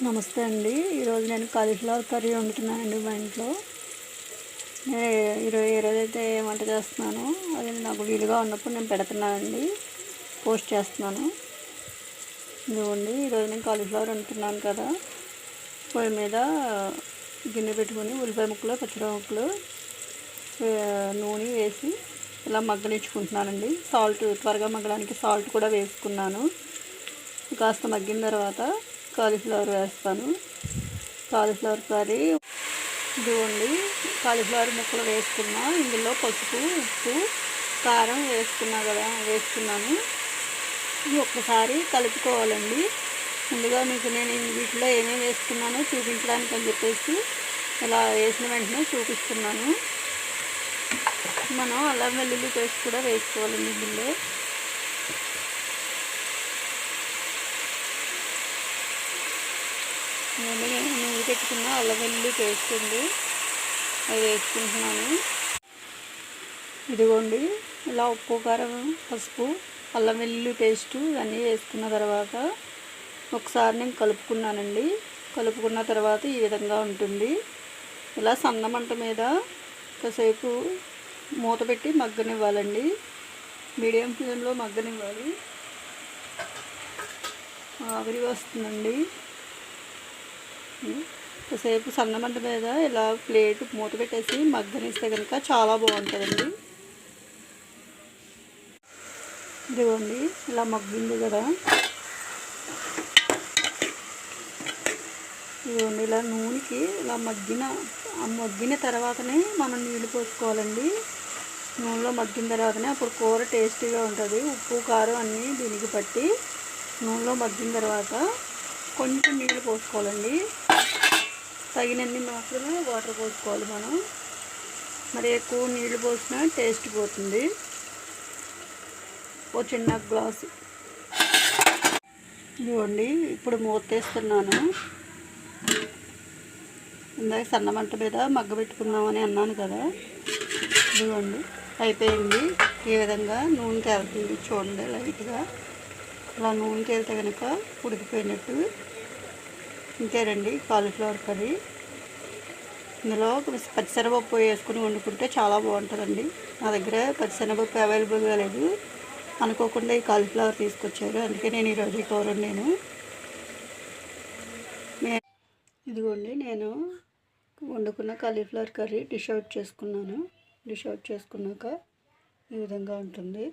నమస్తే అండి. ఈరోజు నేను కాలీఫ్లవర్ కర్రీ వండుతున్నానండి మా ఇంట్లో. ఈరోజైతే వంట చేస్తున్నాను, అది నాకు వీలుగా ఉన్నప్పుడు నేను పెడుతున్నానండి, పోస్ట్ చేస్తున్నాను. ఇదిగోండి, ఈరోజు నేను కాలీఫ్లవర్ వండుతున్నాను కదా. పొయ్యి మీద గిన్నె పెట్టుకొని ఉల్లిపాయ ముక్కలు, పచ్చిమిరపకాయ ముక్కలు, నూనె వేసి ఇలా మగ్గనిచ్చుకుంటున్నానండి. సాల్ట్ త్వరగా మగ్గడానికి సాల్ట్ కూడా వేసుకున్నాను. కాస్త మగ్గిన తర్వాత కాలీఫ్లవర్ వేస్తాను. కాలీఫ్లవర్ కర్రీ ఇదిగోండి, కాలీఫ్లవర్ ముక్కలు వేసుకున్నా. ఇందులో పసుపు, ఉప్పు, కారం వేసుకున్నాను. ఇది ఒక్కసారి కలుపుకోవాలండి. ముందుగా మీకు నేను వీటిలో ఏమేమి వేసుకున్నానో చూపించడానికి అని చెప్పేసి ఇలా వేసిన వెంటనే చూపిస్తున్నాను. మనం అల్లం వెల్లుల్లి పేస్ట్ కూడా వేసుకోవాలండి ఇందులో. నూనె పెట్టుకున్న అల్లం వెల్లుల్లి పేస్ట్ ఉంది, అది వేసుకుంటున్నాను. ఇదిగోండి, ఇలా ఉప్పు, కారం, పసుపు, అల్లం వెల్లుల్లి పేస్టు ఇవన్నీ వేసుకున్న తర్వాత ఒకసారి నేను కలుపుకున్నానండి. కలుపుకున్న తర్వాత ఈ విధంగా ఉంటుంది. ఇలా సన్న మంట మీద కాసేపు మూత పెట్టి మగ్గనివ్వాలండి. మీడియం ఫ్లేమ్లో మగ్గనివ్వాలి. ఆవిరి వస్తుందండి. కాసేపు సన్నమంట మీద ఇలా ప్లేట్ మూత పెట్టేసి మగ్గనిస్తే కనుక చాలా బాగుంటుందండి. ఇదిగోండి, ఇలా మగ్గింది కదా. ఇదిగోండి, ఇలా నూనెకి ఇలా మగ్గిన తర్వాతనే మనం నీళ్ళు పోసుకోవాలండి. నూనెలో మగ్గిన తర్వాతనే అప్పుడు కూర టేస్టీగా ఉంటుంది. ఉప్పు, కారం అన్నీ దీనికి పట్టి నూనెలో మగ్గిన తర్వాత కొంచెం నీళ్ళు పోసుకోవాలండి. తగినన్ని మాత్రమే వాటర్ పోసుకోవాలి మనం. మరి ఎక్కువ నీళ్ళు పోసినా టేస్ట్ పోతుంది. ఓ చిన్న గ్లాసు. ఇదిగోండి, ఇప్పుడు మూత తీస్తున్నాను. ఇందాక సన్నమంట మీద మగ్గబెట్టుకున్నామని అన్నాను కదా. ఇదిగోండి, అయిపోయింది. ఈ విధంగా నూనె తేలుతుంది చూడండి, లైట్గా ఇలా నూనె తేలితే కనుక ఉడికిపోయినట్టు. ఇంతేనండి కాలీఫ్లవర్ కర్రీ. ఇందులో పచ్చిశనగపప్పు వేసుకుని వండుకుంటే చాలా బాగుంటుందండి. నా దగ్గర పచ్చిశనగపప్పు అవైలబుల్గా లేదు, అనుకోకుండా ఈ కాలీఫ్లవర్ తీసుకొచ్చారు, అందుకే నేను ఈరోజు ఈ కూర వండాను. ఇదిగోండి, నేను వండుకున్న కాలీఫ్లవర్ కర్రీ డిష్ అవుట్ చేసుకున్నాను. డిష్ అవుట్ చేసుకున్నాక ఈ విధంగా ఉంటుంది.